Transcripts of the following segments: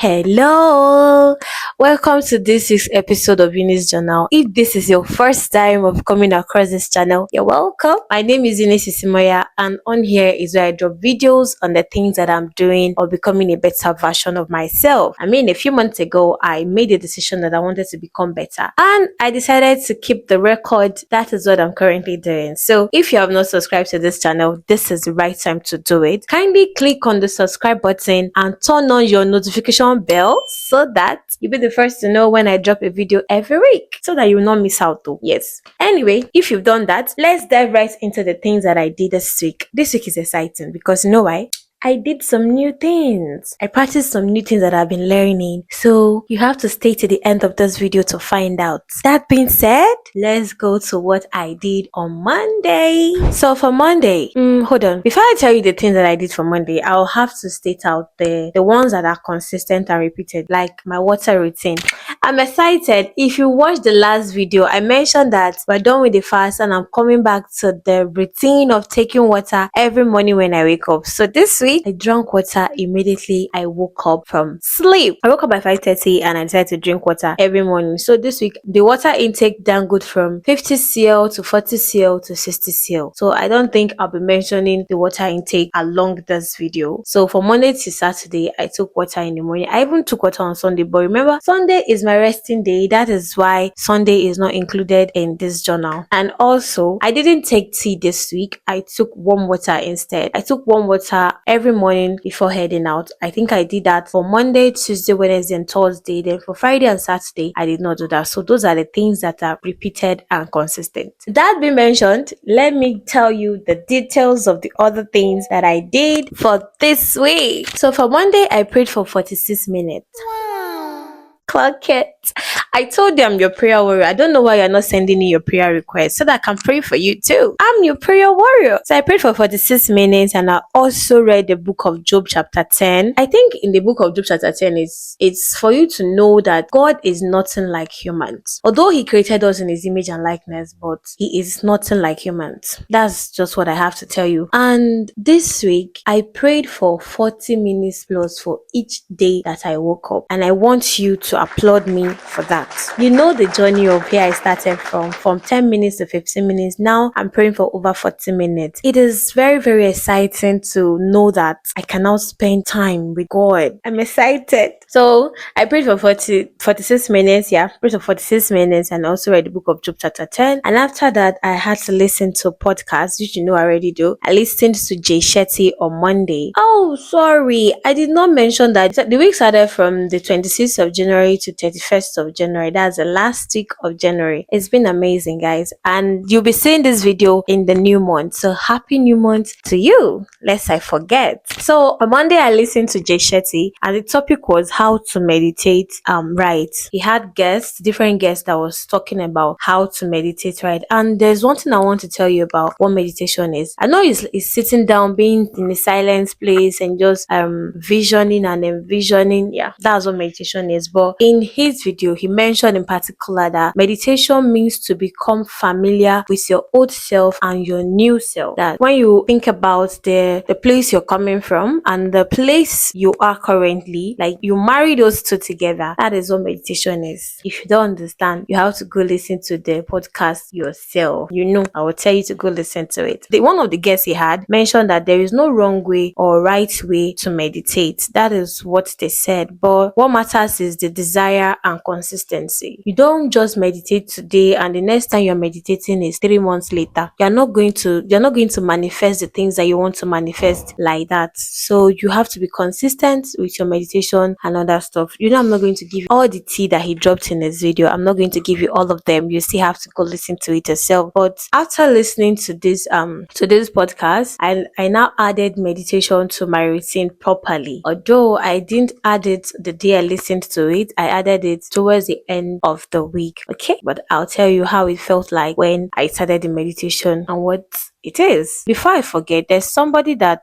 Hello, welcome to this week's episode of Eunice Journal. If this is your first time of coming across this channel, you're welcome. My name is Eunice and on here is where I drop videos on the things that I'm doing or becoming a better version of myself. A few months ago, I made a decision that I wanted to become better and I decided to keep the record. That is what I'm currently doing. So if you have not subscribed to this channel, this is the right time to do it. Kindly click on the subscribe button and turn on your notification bell so that you'll be the first to know when I drop a video every week so that you will not miss out though. Yes. Anyway, if you've done that, let's dive right into the things that I did this week. This week is exciting because you know why? I did some new things. I practiced some new things that I've been learning. So you have to stay to the end of this video to find out. That being said, let's go to what I did on Monday. So for Monday, hold on. Before I tell you the things that I did for Monday, I'll have to state out the ones that are consistent and repeated, like my water routine. I'm excited. If you watched the last video, I mentioned that we're done with the fast and I'm coming back to the routine of taking water every morning when I wake up. So this week, I drank water immediately I woke up from sleep. I woke up by 5:30 and I decided to drink water every morning. So this week, the water intake dangled from 50 cl to 40 cl to 60 cl. So I don't think I'll be mentioning the water intake along this video. So for Monday to Saturday, I took water in the morning. I even took water on Sunday, but remember, Sunday is my resting day. That is why Sunday is not included in this journal. And also, I didn't take tea this week. I took warm water instead. I took warm water every morning before heading out. I think I did that for Monday, Tuesday, Wednesday, and Thursday. Then for Friday and Saturday, I did not do that. So those are the things that are repeated and consistent. That being mentioned, let me tell you the details of the other things that I did for this week. So for Monday, I prayed for 46 minutes. Clock it. I told them your prayer warrior. I don't know why you're not sending me your prayer request so that I can pray for you too. I'm your prayer warrior. So I prayed for 46 minutes and I also read the book of Job chapter 10. I think in the book of Job chapter 10 it's for you to know that God is nothing like humans. Although he created us in his image and likeness, but he is nothing like humans. That's just what I have to tell you. And this week I prayed for 40 minutes plus for each day that I woke up. And I want you to applaud me for that. You know the journey of where I started from 10 minutes to 15 minutes. Now I'm praying for over 40 minutes. It is very, very exciting to know that I can now spend time with God. I'm excited. So I prayed for 46 minutes. Yeah, prayed for 46 minutes and also read the book of Job chapter 10. And after that, I had to listen to podcasts, which you know I already do. I listened to Jay Shetty on Monday. Oh, sorry. I did not mention that the week started from the 26th of January to 31st of January. That's the last week of January. It's been amazing, guys. And you'll be seeing this video in the new month. So happy new month to you. Lest I forget. So on Monday, I listened to Jay Shetty and the topic was how to meditate right. He had different guests that was talking about how to meditate right. And there's one thing I want to tell you about what meditation is. I know it's sitting down, being in a silent place and just visioning and envisioning. Yeah, that's what meditation is. But in his video, he mentioned in particular that meditation means to become familiar with your old self and your new self. That when you think about the place you're coming from and the place you are currently, like you marry those two together, that is what meditation is. If you don't understand, you have to go listen to the podcast yourself. You know, I will tell you to go listen to it. One of the guests he had mentioned that there is no wrong way or right way to meditate. That is what they said. But what matters is the desire and consistency. You don't just meditate today and the next time you're meditating is 3 months later. You're not going to manifest the things that you want to manifest like that. So you have to be consistent with your meditation and other stuff. You know, I'm not going to give you all the tea that he dropped in this video. I'm not going to give you all of them. You still have to go listen to it yourself. But after listening to this podcast, I now added meditation to my routine properly. Although I didn't add it the day I listened to it, I added it towards the end of the week. Okay, but I'll tell you how it felt like when I started the meditation and what it is. Before I forget, there's somebody that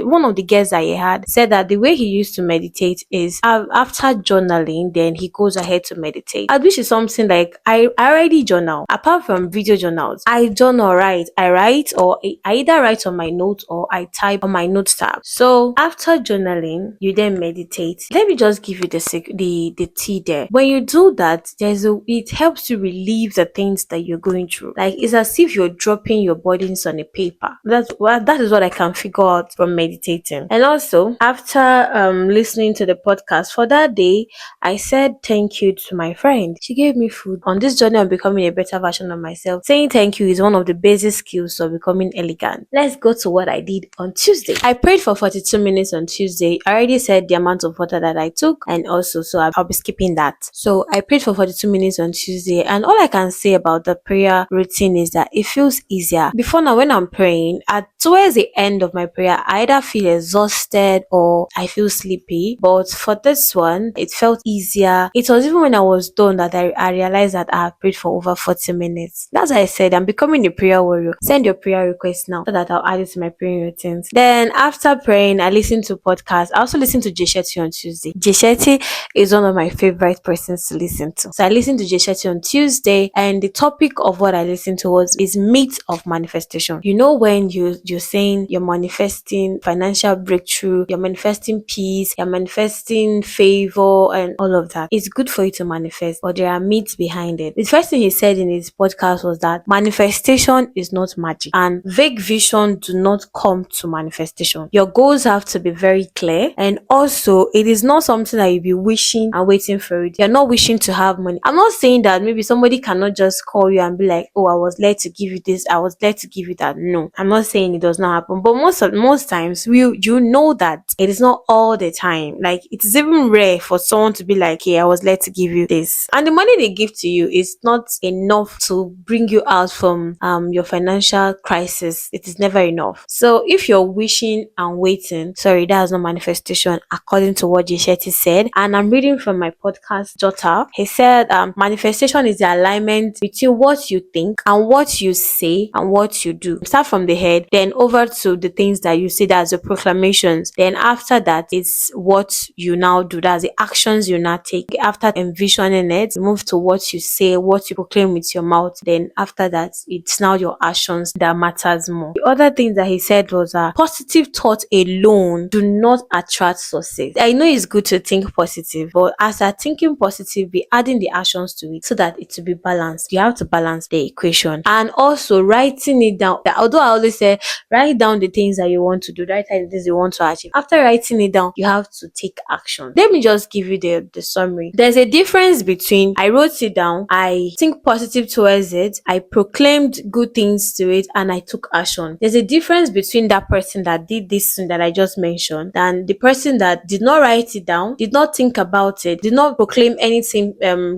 one of the guests that he had said that the way he used to meditate is after journaling, then he goes ahead to meditate. Which is something like I already journal. Apart from video journals, I journal write. I write, or I either write on my notes or I type on my notes tab. So after journaling, you then meditate. Let me just give you the tea there. When you do that, it helps you relieve the things that you're going through. Like, it's as if you're dropping your burdens on a paper. That is what I can figure out from meditating. And also, after listening to the podcast for that day, I said thank you to my friend. She gave me food. On this journey of becoming a better version of myself, saying thank you is one of the basic skills of becoming elegant. Let's go to what I did on Tuesday. I prayed for 42 minutes on Tuesday. I already said the amount of water that I took, and also, so I'll be skipping that. So I prayed for 42 minutes on Tuesday, and all I can say about the prayer routine is that it feels easier. Before now, when I'm praying, towards the end of my prayer, I either feel exhausted or I feel sleepy. But for this one, it felt easier. It was even when I was done that I realized that I have prayed for over 40 minutes. That's why I said I'm becoming a prayer warrior. Send your prayer request now so that I'll add it to my praying routines. Then after praying, I listened to podcasts. I also listened to Jeshetti on Tuesday. Jeshetti is one of my favorite persons to listen to. So I listened to Jeshetti on Tuesday, and the topic of what I listened to is myth of manifestation. You know, when you're saying you're manifesting financial breakthrough, you're manifesting peace, you're manifesting favor and all of that. It's good for you to manifest, but there are myths behind it. The first thing he said in his podcast was that manifestation is not magic, and vague vision do not come to manifestation. Your goals have to be very clear, and also it is not something that you'll be wishing and waiting for it. You're not wishing to have money. I'm not saying that maybe somebody cannot just call you and be like, oh, I was led to give you this, I was led to give you that. No, I'm not saying it does not happen, but most times you know that it is not all the time. Like, it is even rare for someone to be like, hey, I was led to give you this, and the money they give to you is not enough to bring you out from your financial crisis. It is never enough. So if you're wishing and waiting, sorry, that is not manifestation according to what Jeshetti said. And I'm reading from my podcast Jotter. He said manifestation is the alignment between what you think and what you say and what you do. Start from the head, then over to the things that you say, that's the proclamations. Then after that, it's what you now do, that's the actions you now take. After envisioning it, you move to what you say, what you proclaim with your mouth. Then after that, it's now your actions that matters more. The other thing that he said was positive thoughts alone do not attract success. I know it's good to think positive, but as you're thinking positive, be adding the actions to it so that it will be balanced. You have to balance the equation. And also writing it down. Although I always say write down the things that you want to do, write down the things you want to achieve. After writing it down, you have to take action. Let me just give you the summary. There's a difference between I wrote it down, I think positive towards it, I proclaimed good things to it, and I took action. There's a difference between that person that did this thing that I just mentioned and the person that did not write it down, did not think about it, did not proclaim anything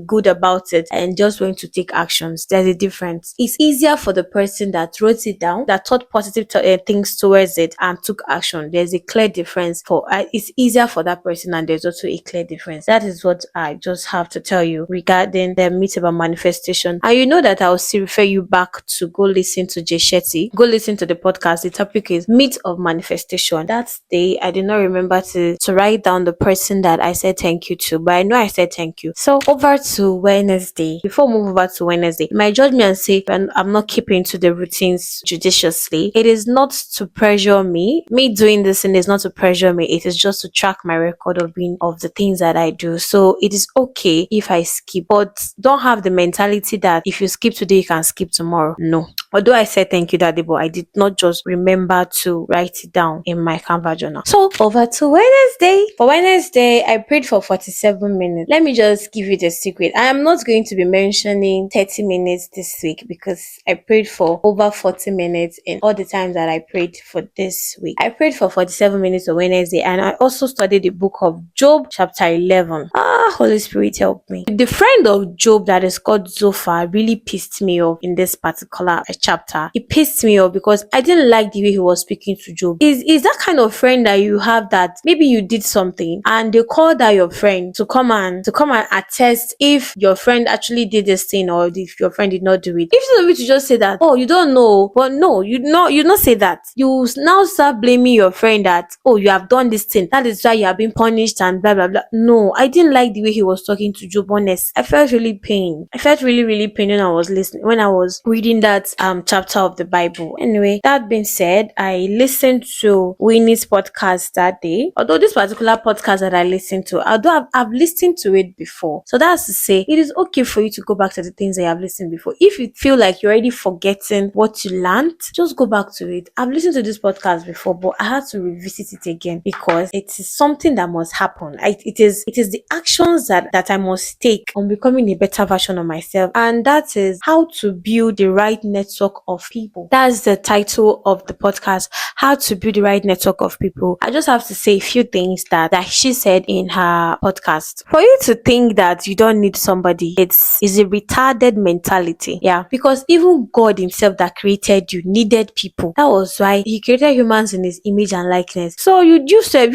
good about it, and just went to take actions. There's a difference. It's easier for the person that wrote it down, that thought positive things towards it and took action. There's a clear difference for it's easier for that person, and there's also a clear difference. That is what I just have to tell you regarding the myth about manifestation. And you know that I'll still refer you back to go listen to Jeshetti. Go listen to the podcast. The topic is myth of manifestation. That day I did not remember to write down the person that I said thank you to, but I know I said thank you. So over to Wednesday. Before we move over to Wednesday, you might judge me and say I'm not keeping to the routines judiciously. It is not to pressure me. Me doing this thing is not to pressure me. It is just to track my record of the things that I do. So it is okay if I skip, but don't have the mentality that if you skip today, you can skip tomorrow. No. Although I said thank you that day, but I did not just remember to write it down in my Canva journal. So over to Wednesday. For Wednesday, I prayed for 47 minutes. Let me just give you the secret. I am not going to be mentioning 30 minutes this week because I prayed for over 40 minutes in all the times that I prayed for this week. I prayed for 47 minutes on Wednesday, and I also studied the book of Job chapter 11. Holy Spirit help me. The friend of Job that is called Zophar really pissed me off in this particular chapter. It pissed me off because I didn't like the way he was speaking to Job. Is that kind of friend that you have that maybe you did something and they called that your friend to come and attest if your friend actually did this thing or if your friend did not do it. Instead of you to just say that, oh, you don't know, but no, you not say that. You now start blaming your friend that, oh, you have done this thing. That is why you have been punished and blah blah blah. No, I didn't like the way he was talking to Job. Honest, I felt really pain. I felt really pain when I was listening, when I was reading that chapter of the Bible. Anyway, that being said, I listened to Winnie's podcast that day. Although this particular podcast that I listened to, although I've listened to it before, so that's to say it is okay for you to go back to the things that you have listened before. If you feel like you're already forgetting what you learned, just go back to it. I've listened to this podcast before, but I had to revisit it again because it is something that must happen. It is the actions that I must take on becoming a better version of myself, and that is how to build the right network of people. That's the title of the podcast, how to build the right network of people. I just have to say a few things that she said in her podcast. For you to think that you don't need somebody, it's a retarded mentality. Yeah, because even God himself that created you needed people. That was why he created humans in his image and likeness. So you yourself,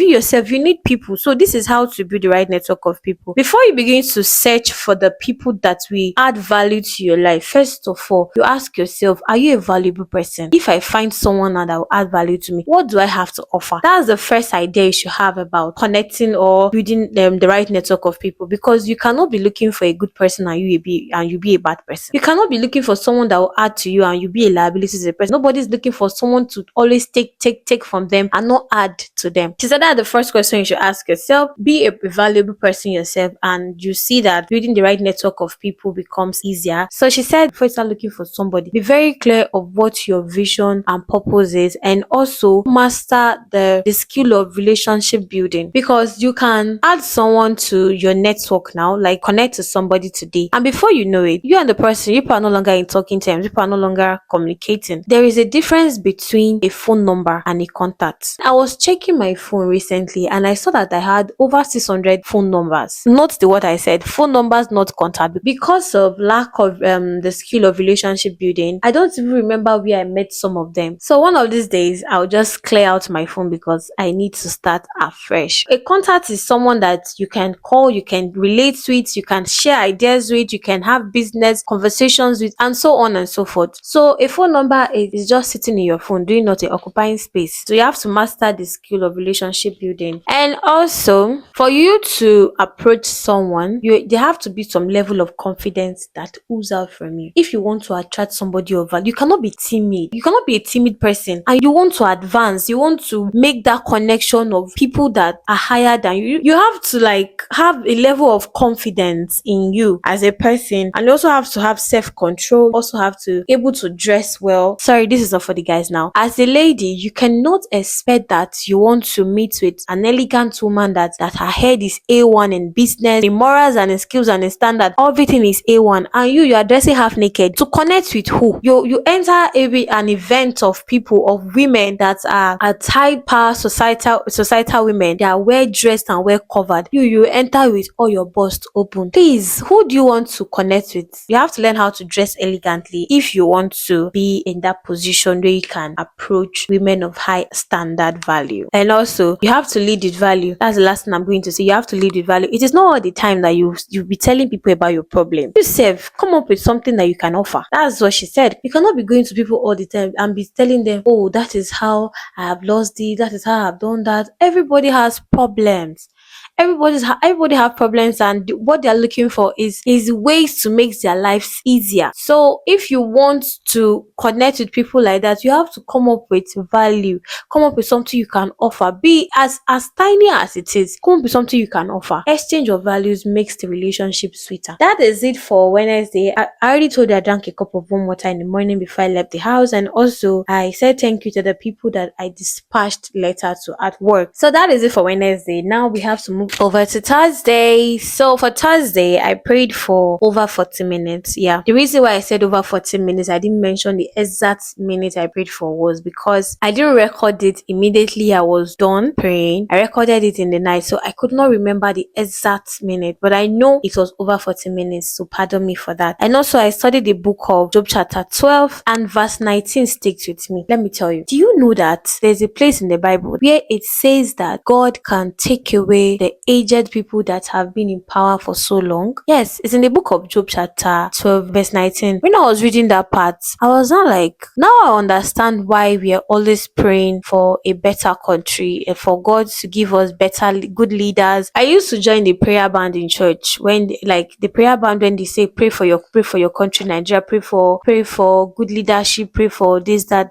you need people. So this is how to build the right network of people. Before you begin to search for the people that will add value to your life, first of all, you ask yourself, are you a valuable person? If I find someone that will add value to me, what do I have to offer? That's the first idea you should have about connecting or building the right network of people, because you cannot be looking for a good person and you be a bad person. You cannot be looking for someone that will add to you and you be a liability to the person. Nobody's looking for someone to always take from them and not add to them. She said that the first question you should ask yourself, be a valuable person yourself, and you see that building the right network of people becomes easier. So she said, before you start looking for somebody, be very clear of what your vision and purpose is, and also master the skill of relationship building, because you can add someone to your network now, like connect to somebody today, and before you know it, you and the person, you are no longer in talking terms, you are no longer communicating. There is a difference between a phone number and a contact. I was checking my phone recently and I saw that I had over 600 phone numbers. Not the what I said, phone numbers, not contact. Because of lack of the skill of relationship building, I don't even remember where I met some of them. So one of these days, I'll just clear out my phone because I need to start afresh. A contact is someone that you can call, you can relate with, you can share ideas with, you can have business conversations with, and so on and so forth. So a phone number is just sitting in your phone, doing nothing, occupying space. So you have to master the skill of relationship building. And also, for you to approach someone, there have to be some level of confidence that oozes out from you. If you want to attract somebody of value, you cannot be timid. You cannot be a timid person, and you want to advance, you want to make that connection of people that are higher than you. You have to have a level of confidence in you as a person, and you also have to have self-control, also have to be able to dress well. Sorry, this is not for the guys now. As a lady, you cannot expect that you want to meet with an elegant woman that her head is A1 in business, the morals and the skills and the standard, everything is A1, and you are dressing half naked. To connect with who? You enter an event of people, of women that are at high power societal women. They are well dressed and well covered. You enter with all your bust open. Please, who do you want to connect with? You have to learn how to dress elegantly if you want to be in that position where you can approach women of high standard value. And also, you have to lead with value. That's the last thing I'm going to say. You have to lead with value. It is not all the time that you'll be telling people about your problem. Yourself, come up with something that you can offer. That's what she said. You cannot be going to people all the time and be telling them, oh, that is how I have lost it, that is how I have done that. Everybody has problems. Everybody have problems, and what they're looking for is ways to make their lives easier. So if you want to connect with people like that, you have to come up with value, come up with something you can offer, be as tiny as it is. Come up with something you can offer. Exchange of values makes the relationship sweeter. That is it for Wednesday. I already told you I drank a cup of warm water in the morning before I left the house, and also I said thank you to the people that I dispatched letter to at work. So that is it for Wednesday. Now we have to move over to Thursday. So for Thursday, I prayed for over 40 minutes. Yeah. The reason why I said over 40 minutes, I didn't mention the exact minute I prayed for was because I didn't record it immediately I was done praying. I recorded it in the night, so I could not remember the exact minute, but I know it was over 40 minutes, so pardon me for that. And also, I studied the book of Job chapter 12 and verse 19 sticks with me. Let me tell you, do you know that there's a place in the Bible where it says that God can take away the aged people that have been in power for so long? Yes, it's in the book of Job chapter 12 verse 19. When I was reading that part, I was not like, now I understand why we are always praying for a better country and for God to give us better, good leaders. I used to join the prayer band in church when the prayer band, when they say pray for your country, Nigeria, pray for good leadership, pray for this, that.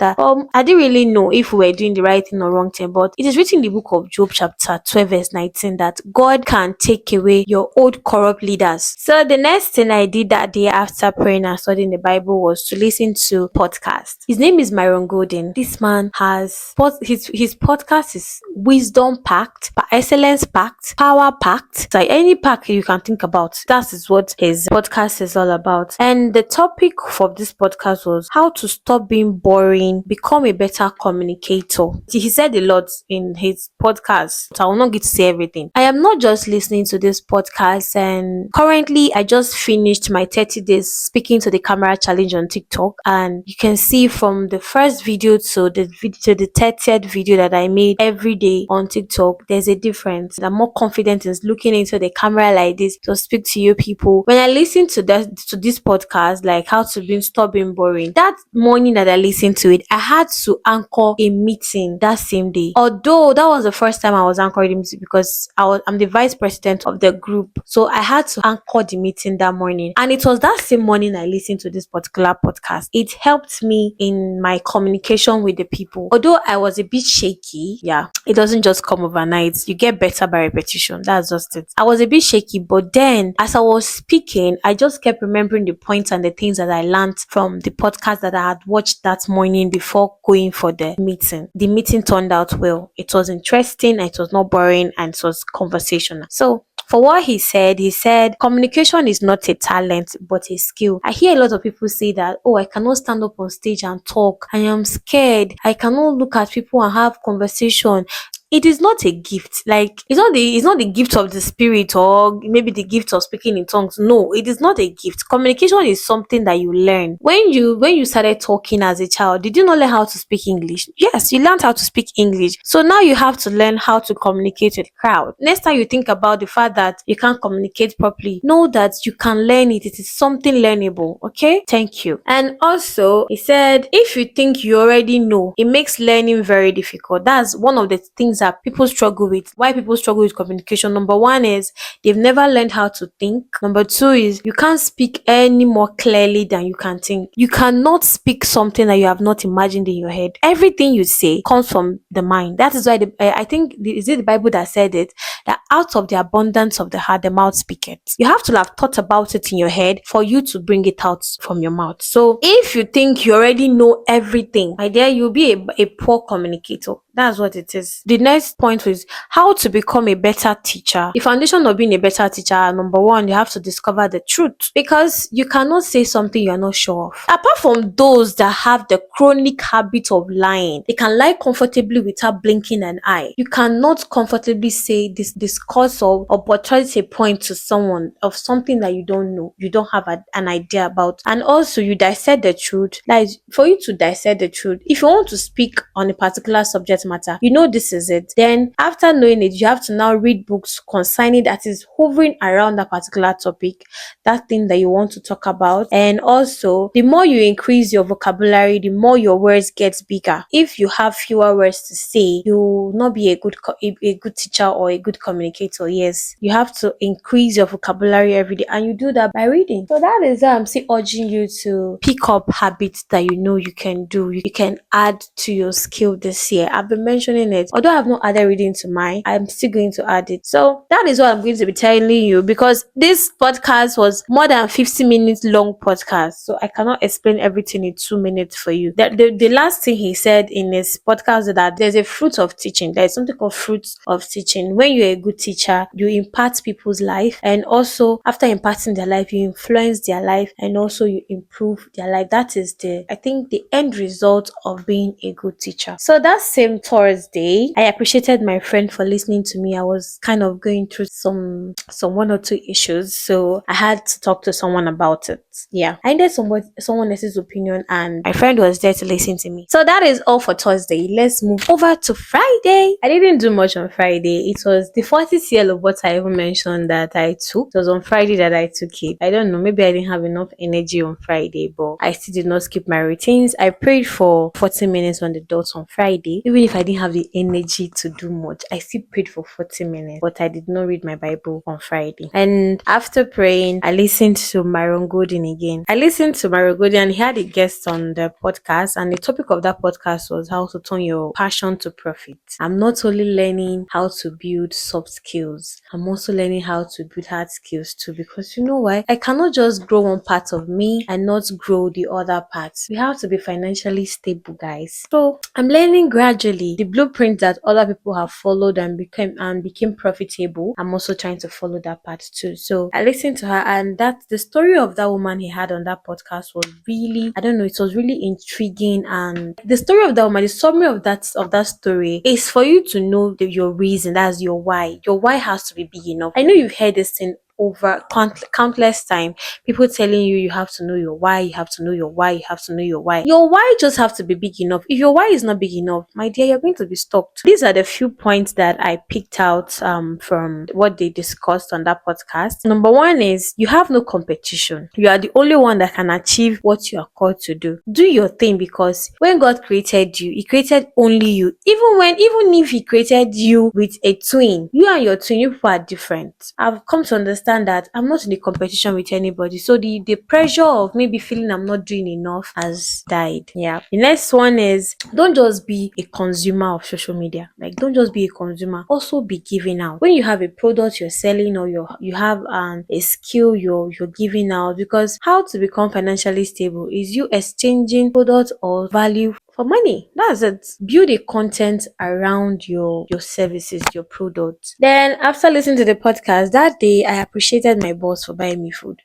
I didn't really know if we were doing the right thing or wrong thing, but it is written in the book of Job chapter 12 verse 19 that God can take away your old corrupt leaders. So the next thing I did that day after praying and studying the Bible was to listen to podcast. His name is Myron Golden. This man has his podcast is wisdom packed, excellence packed, power packed. So any pack you can think about, that is what his podcast is all about. And the topic for this podcast was how to stop being boring, become a better communicator. He said a lot in his podcast, so I will not get to say everything. I am not just listening to this podcast, and currently I just finished my 30 days speaking to the camera challenge on TikTok, and you can see from the first video to the 30th video that I made every day on TikTok, there's a difference. I'm more confident in looking into the camera like this to speak to you people. When I listen to this podcast, like how to stop being boring, that morning that I listened to it, I had to anchor a meeting that same day. Although that was the first time I was anchoring a meeting because I'm the vice president of the group, so I had to anchor the meeting that morning. And it was that same morning I listened to this particular podcast. It helped me in my communication with the people. Although I was a bit shaky, yeah, it doesn't just come overnight. You get better by repetition. That's just it. I was a bit shaky, but then as I was speaking, I just kept remembering the points and the things that I learned from the podcast that I had watched that morning before going for the meeting. The meeting turned out well. It was interesting, it was not boring, and it was conversational. So for what he said communication is not a talent but a skill. I hear a lot of people say that, oh, I cannot stand up on stage and talk. I am scared. I cannot look at people and have conversation. It is not a gift. Like, it's not the gift of the spirit or maybe the gift of speaking in tongues. No, it is not a gift. Communication is something that you learn. When you started talking as a child, did you not learn how to speak English? Yes, you learned how to speak English. So now you have to learn how to communicate with crowd. Next time you think about the fact that you can't communicate properly, know that you can learn it. It is something learnable. Okay? Thank you. And also, he said, if you think you already know, it makes learning very difficult. That's one of the things that people struggle with. Why people struggle with communication? Number one is they've never learned how to think. Number two is you can't speak any more clearly than you can think. You cannot speak something that you have not imagined in your head. Everything you say comes from the mind. That is why I think is it the Bible that said it, that out of the abundance of the heart the mouth speaketh. You have to have thought about it in your head for you to bring it out from your mouth. So if you think you already know everything, my dear, you'll be a poor communicator. That's what it is. The next point was how to become a better teacher. The foundation of being a better teacher, number one, you have to discover the truth, because you cannot say something you are not sure of. Apart from those that have the chronic habit of lying, they can lie comfortably without blinking an eye. You cannot comfortably say discuss or portray a point to someone of something that you don't know, you don't have an idea about. And also, you dissect the truth. Like, for you to dissect the truth, if you want to speak on a particular subject matter, you know this is it. Then after knowing it, you have to now read books concerning that is hovering around that particular topic, that thing that you want to talk about. And also, the more you increase your vocabulary, the more your words get bigger. If you have fewer words to say, you will not be a good teacher or a good communicator. Yes, you have to increase your vocabulary every day, and you do that by reading. So that is why I'm still urging you to pick up habits that you know you can do. You can add to your skill this year. I've been mentioning it. Although I've not added reading to mine, I'm still going to add it. So that is what I'm going to be telling you, because this podcast was more than 50 minutes long podcast. So I cannot explain everything in 2 minutes for you. The last thing he said in his podcast is that there's a fruit of teaching. There's something called fruits of teaching. When you're a good teacher, you impact people's life, and also after imparting their life, you influence their life, and also you improve their life. That is I think the end result of being a good teacher. So that same Thursday, I appreciated my friend for listening to me. I was kind of going through some one or two issues, so I had to talk to someone about it. Yeah, I needed someone else's opinion, and my friend was there to listen to me. So that is all for Thursday. Let's move over to Friday. I didn't do much on Friday. It was the 40th year of what I even mentioned that I took. It was on Friday that I took it. I don't know, maybe I didn't have enough energy on Friday, but I still did not skip my routines. I prayed for 40 minutes on the dot on Friday. Even if I didn't have the energy to do much, I still prayed for 40 minutes, but I did not read my Bible on Friday. And after praying, I listened to Myron Golden again. I listened to Myron Golden, and he had a guest on the podcast, and the topic of that podcast was how to turn your passion to profit. I'm not only learning how to build soft skills, I'm also learning how to build hard skills too, because you know why? I cannot just grow one part of me and not grow the other parts. We have to be financially stable, guys. So I'm learning gradually the blueprint that other people have followed and became profitable. I'm also trying to follow that part too. So I listened to her, and that the story of that woman he had on that podcast was really, I don't know, it was really intriguing. And the story of that woman, the summary of that story is for you to know your reason. That's your why. Your why has to be big enough. I know you've heard this thing over countless time, people telling you have to know your why, you have to know your why, you have to know your why. Your why just have to be big enough. If your why is not big enough, my dear, you're going to be stuck. These are the few points that I picked out from what they discussed on that podcast. Number one is you have no competition. You are the only one that can achieve what you are called to do. Do your thing, because when God created you, he created only you. Even if he created you with a twin, you and your twin, you people are different. I've come to understand that I'm not in a competition with anybody. So the pressure of maybe feeling I'm not doing enough has died. Yeah. The next one is don't just be a consumer of social media. Like, don't just be a consumer. Also be giving out. When you have a product you're selling, or you have a skill you're giving out, because how to become financially stable is you exchanging product or value for money. That's it. Build a content around your services, your products. Then after listening to the podcast that day, I appreciated my boss for buying me food.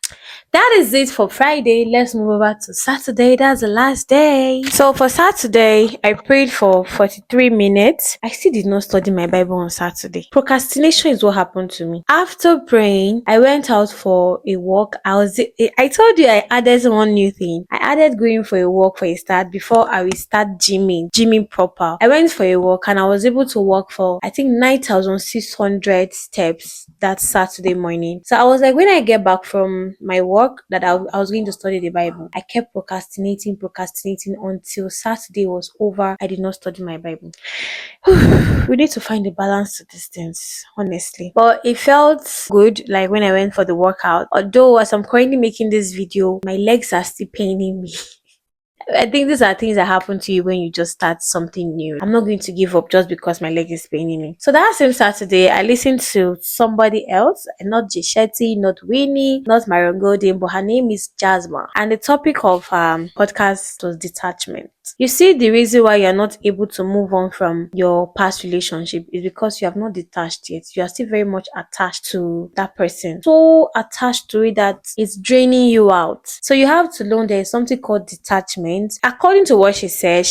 That is it for Friday. Let's move over to Saturday. That's the last day. So for Saturday, I prayed for 43 minutes. I still did not study my Bible on Saturday. Procrastination is what happened to me. After praying, I went out for a walk. I told you I added one new thing. I added going for a walk for a start before I will start gymming proper. I went for a walk, and I was able to walk for, I think, 9,600 steps that Saturday morning. So I was like, when I get back from my work, that I was going to study the Bible. I kept procrastinating until Saturday was over. I did not study my Bible. We need to find a balance to these things, honestly. But it felt good, like when I went for the workout. Although as I'm currently making this video, my legs are still paining me. I think these are things that happen to you when you just start something new. I'm not going to give up just because my leg is paining me. So that same Saturday, I listened to somebody else, not Gishetti, not Winnie, not Myron Golden, but her name is Jasmine. And the topic of podcast was detachment. You see, the reason why you're not able to move on from your past relationship is because you have not detached yet. You are still very much attached to that person. So attached to it that it's draining you out. So you have to learn there is something called detachment. According to what she said,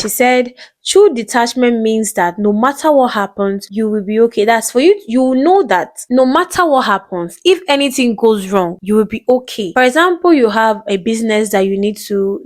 true detachment means that no matter what happens, you will be okay. That's for you. You will know that no matter what happens, if anything goes wrong, you will be okay. For example, you have a business and you need to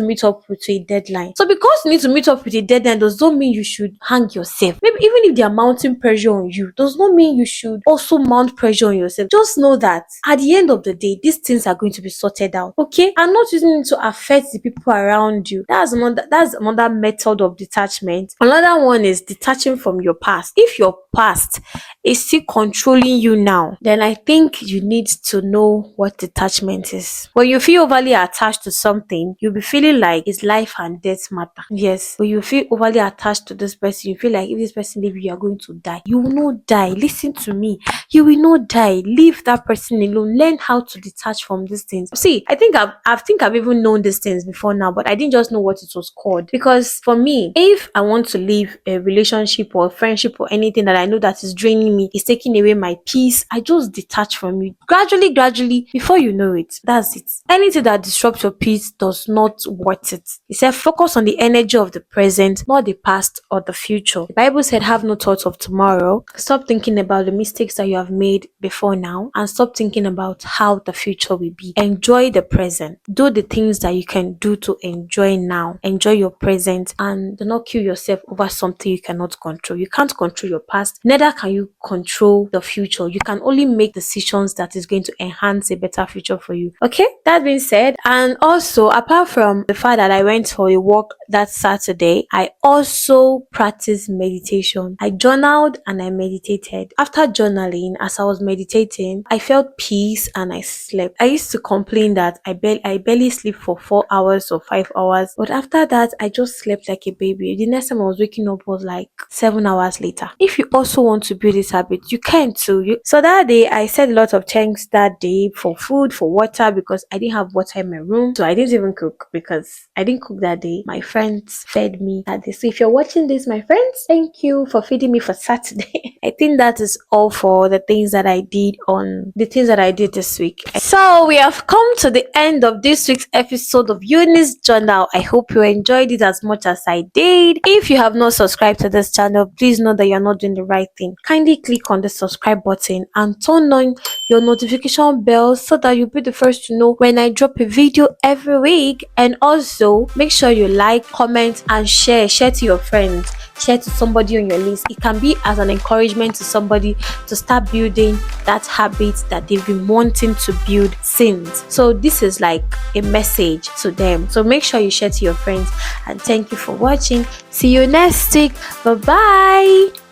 meet up with a deadline. So because you need to meet up with a deadline does not mean you should hang yourself. Maybe even if they are mounting pressure on you, does not mean you should also mount pressure on yourself. Just know that at the end of the day, these things are going to be sorted out. Okay? And not using it to affect the people around you. That's another method of detachment. Another one is detaching from your past. If your past is still controlling you now, then I think you need to know what detachment is. When you feel overly attached to something, you'll be feeling like it's life and death matter. Yes, when you feel overly attached to this person, you feel like if this person leaves you, you are going to die. You will not die. Listen to me. You will not die. Leave that person alone. Learn how to detach from these things. See, I think I've even known these things before now, but I didn't just know what it was called. forward. Because for me, if I want to leave a relationship or a friendship or anything that I know that is draining me, is taking away my peace, I just detach from you. Gradually, before you know it, that's it. Anything that disrupts your peace does not worth it. He said, focus on the energy of the present, not the past or the future. The Bible said, have no thoughts of tomorrow. Stop thinking about the mistakes that you have made before now, and stop thinking about how the future will be. Enjoy the present. Do the things that you can do to enjoy now. Enjoy your present, and do not kill yourself over something you cannot control. You can't control your past, neither can you control the future. You can only make decisions that is going to enhance a better future for you. Okay, that being said, and also apart from the fact that I went for a walk that Saturday, I also practiced meditation. I journaled and I meditated. After journaling, as I was meditating, I felt peace and I slept. I used to complain that I barely sleep for 4 hours or 5 hours, but after that I just slept like a baby. The next time I was waking up was like 7 hours later. If you also want to build this habit, you can too. So that day I said a lot of thanks that day for food, for water, because I didn't have water in my room, so I didn't even cook because I didn't cook that day. My friends fed me that day. So if you're watching this, my friends, thank you for feeding me for Saturday. I think that is all for the things that I did this week. So we have come to the end of this week's episode of Eunice Journal. I hope you enjoyed it as much as I did. If you have not subscribed to this channel, please know that you're not doing the right thing. Kindly click on the subscribe button and turn on your notification bell so that you'll be the first to know when I drop a video every week. And also make sure you like, comment and share to your friends, share to somebody on your list. It can be as an encouragement to somebody to start building that habit that they've been wanting to build since. So this is like a message to them. So make sure you share to your friends, and thank you for watching. See you next week. Bye bye.